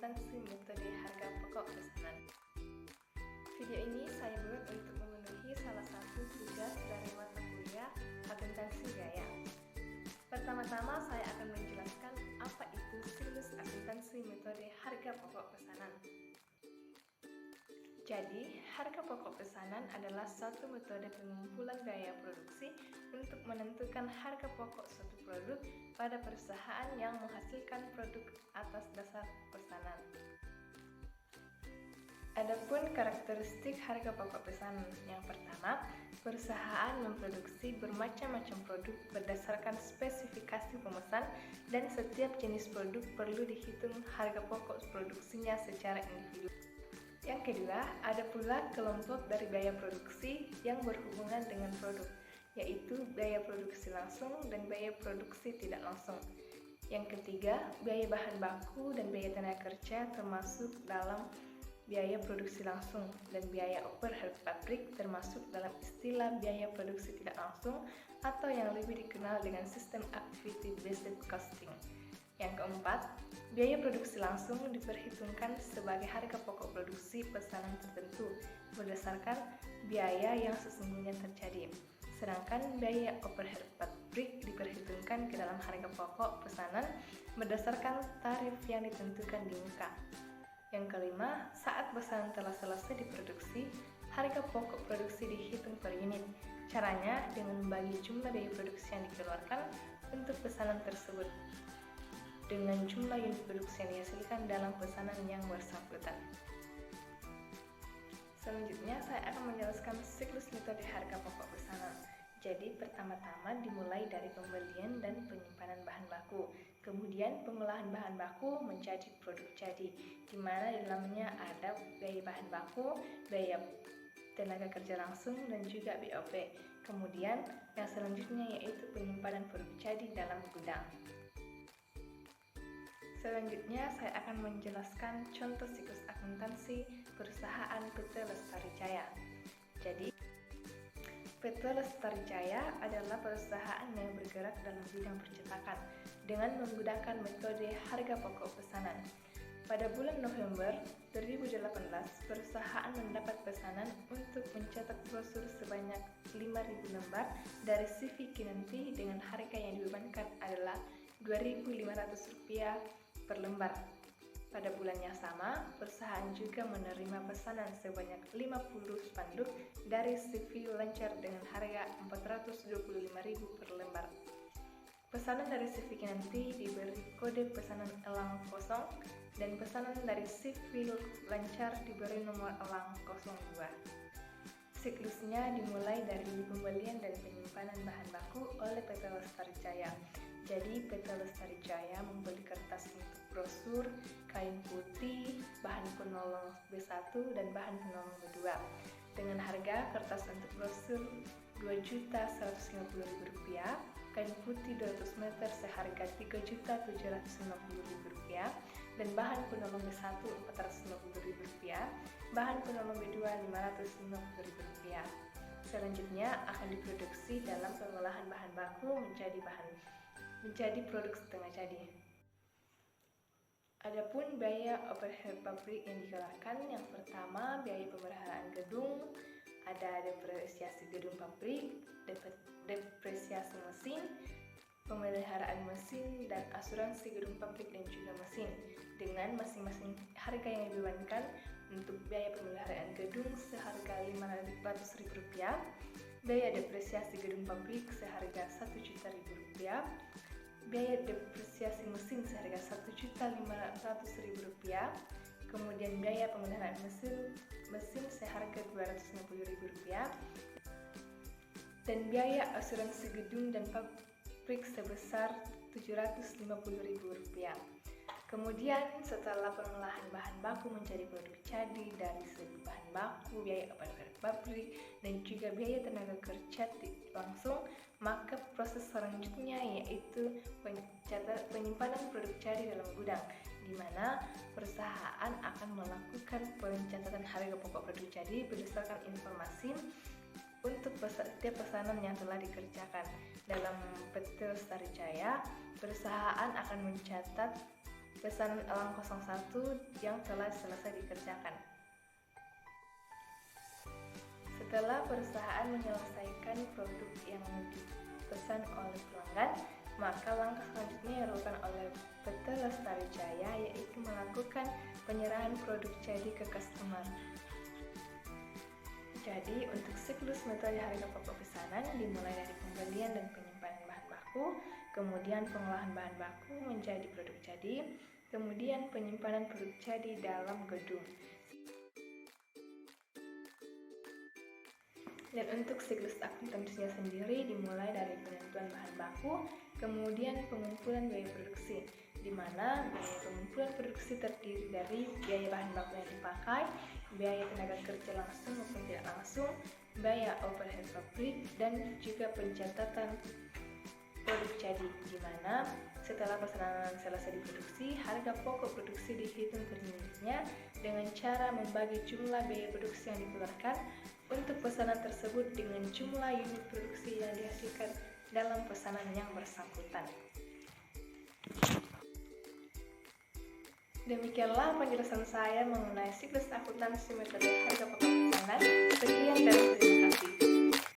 akuntansi metode harga pokok pesanan. Video ini saya buat untuk memenuhi salah satu tugas dari mata kuliah akuntansi biaya. Pertama-tama saya akan menjelaskan apa itu siklus akuntansi metode harga pokok pesanan. Jadi, harga pokok pesanan adalah suatu metode pengumpulan biaya produksi untuk menentukan harga pokok suatu produk pada perusahaan yang menghasilkan produk atas dasar pesanan. Adapun karakteristik harga pokok pesanan, yang pertama, perusahaan memproduksi bermacam-macam produk berdasarkan spesifikasi pemesan dan setiap jenis produk perlu dihitung harga pokok produksinya secara individu. Yang kedua, ada pula kelompok dari biaya produksi yang berhubungan dengan produk, yaitu biaya produksi langsung dan biaya produksi tidak langsung. Yang ketiga, biaya bahan baku dan biaya tenaga kerja termasuk dalam biaya produksi langsung, dan biaya overhead pabrik termasuk dalam istilah biaya produksi tidak langsung atau yang lebih dikenal dengan sistem activity based costing. Yang keempat, biaya produksi langsung diperhitungkan sebagai harga pokok produksi pesanan tertentu berdasarkan biaya yang sesungguhnya terjadi. Sedangkan biaya overhead pabrik diperhitungkan ke dalam harga pokok pesanan berdasarkan tarif yang ditentukan di muka. Yang kelima, saat pesanan telah selesai diproduksi, harga pokok produksi dihitung per unit. Caranya dengan membagi jumlah biaya produksi yang dikeluarkan untuk pesanan tersebut dengan jumlah unit produksi yang dihasilkan dalam pesanan yang bersangkutan. Selanjutnya, saya akan menjelaskan siklus metode harga pokok pesanan. Jadi, pertama-tama dimulai dari pembelian dan penyimpanan bahan baku, kemudian pengolahan bahan baku menjadi produk jadi, di mana di dalamnya ada biaya bahan baku, biaya tenaga kerja langsung, dan juga BOP. Kemudian, yang selanjutnya yaitu penyimpanan produk jadi dalam gudang. Selanjutnya, saya akan menjelaskan contoh siklus akuntansi perusahaan PT Lestari Jaya. Jadi, PT Lestari Jaya adalah perusahaan yang bergerak dalam bidang percetakan dengan menggunakan metode harga pokok pesanan. Pada bulan November 2018, perusahaan mendapat pesanan untuk mencetak brosur sebanyak 5.000 lembar dari CV Kinanti dengan harga yang dibebankan adalah Rp2.500 per lembar. Pada bulan yang sama, perusahaan juga menerima pesanan sebanyak 50 spanduk dari CV Lancar dengan harga Rp425.000 per lembar. Pesanan dari CV Kinanti diberi kode pesanan elang kosong dan pesanan dari CV Lancar diberi nomor elang 02. Siklusnya dimulai dari pembelian dan penyimpanan bahan baku oleh PT Lestari Jaya. Jadi, PT Lestari Jaya membeli kertas untuk brosur, kain putih, bahan penolong B1 dan bahan penolong B2 dengan harga kertas untuk brosur Rp2.150.000, kain putih 200 meter seharga Rp3.750.000, dan bahan penolong B1 Rp450.000, bahan penolong B2 Rp550.000. Selanjutnya akan diproduksi dalam pengolahan bahan baku menjadi produk setengah jadi. Adapun biaya overhead pabrik yang dikeluarkan, yang pertama biaya pemeliharaan gedung, ada depresiasi gedung pabrik, depresiasi mesin, pemeliharaan mesin, dan asuransi gedung pabrik dan juga mesin, dengan masing-masing harga yang dibebankan. Untuk biaya pemeliharaan gedung seharga Rp500.000, biaya depresiasi gedung pabrik seharga Rp1.000.000, biaya depresiasi mesin seharga Rp1.500.000, kemudian biaya pemeliharaan mesin seharga Rp250.000, dan biaya asuransi gedung dan pabrik sebesar Rp750.000. Kemudian setelah pengolahan bahan baku menjadi produk jadi dari segi bahan baku, biaya overhead pabrik, dan juga biaya tenaga kerja langsung, maka proses selanjutnya yaitu penyimpanan produk jadi dalam gudang, di mana perusahaan akan melakukan pencatatan harga pokok produk jadi berdasarkan informasi untuk setiap pesanan yang telah dikerjakan. Dalam PT Lestari Jaya, perusahaan akan mencatat pesanan elang 01 yang telah selesai dikerjakan. Setelah perusahaan menyelesaikan produk yang dipesan oleh pelanggan, maka langkah selanjutnya yang dilakukan oleh PT Lestari Jaya yaitu melakukan penyerahan produk jadi ke customer. Jadi, untuk siklus metode harga pokok pesanan dimulai dari pembelian dan penyimpanan bahan baku, kemudian pengolahan bahan baku menjadi produk jadi, kemudian penyimpanan produk jadi dalam gedung. Dan untuk siklus akuntansinya sendiri dimulai dari penentuan bahan baku, kemudian pengumpulan biaya produksi, di mana biaya pengumpulan produksi terdiri dari biaya bahan baku yang dipakai, biaya tenaga kerja langsung maupun tidak langsung, biaya overhead pabrik, dan juga pencatatan produk jadi, di mana setelah pesanan selesai diproduksi, harga pokok produksi dihitung per unitnya dengan cara membagi jumlah biaya produksi yang dikeluarkan untuk pesanan tersebut dengan jumlah unit produksi yang dihasilkan dalam pesanan yang bersangkutan. Demikianlah penjelasan saya mengenai siklus akuntansi metode harga pokok pesanan. Sekian dan terima kasih.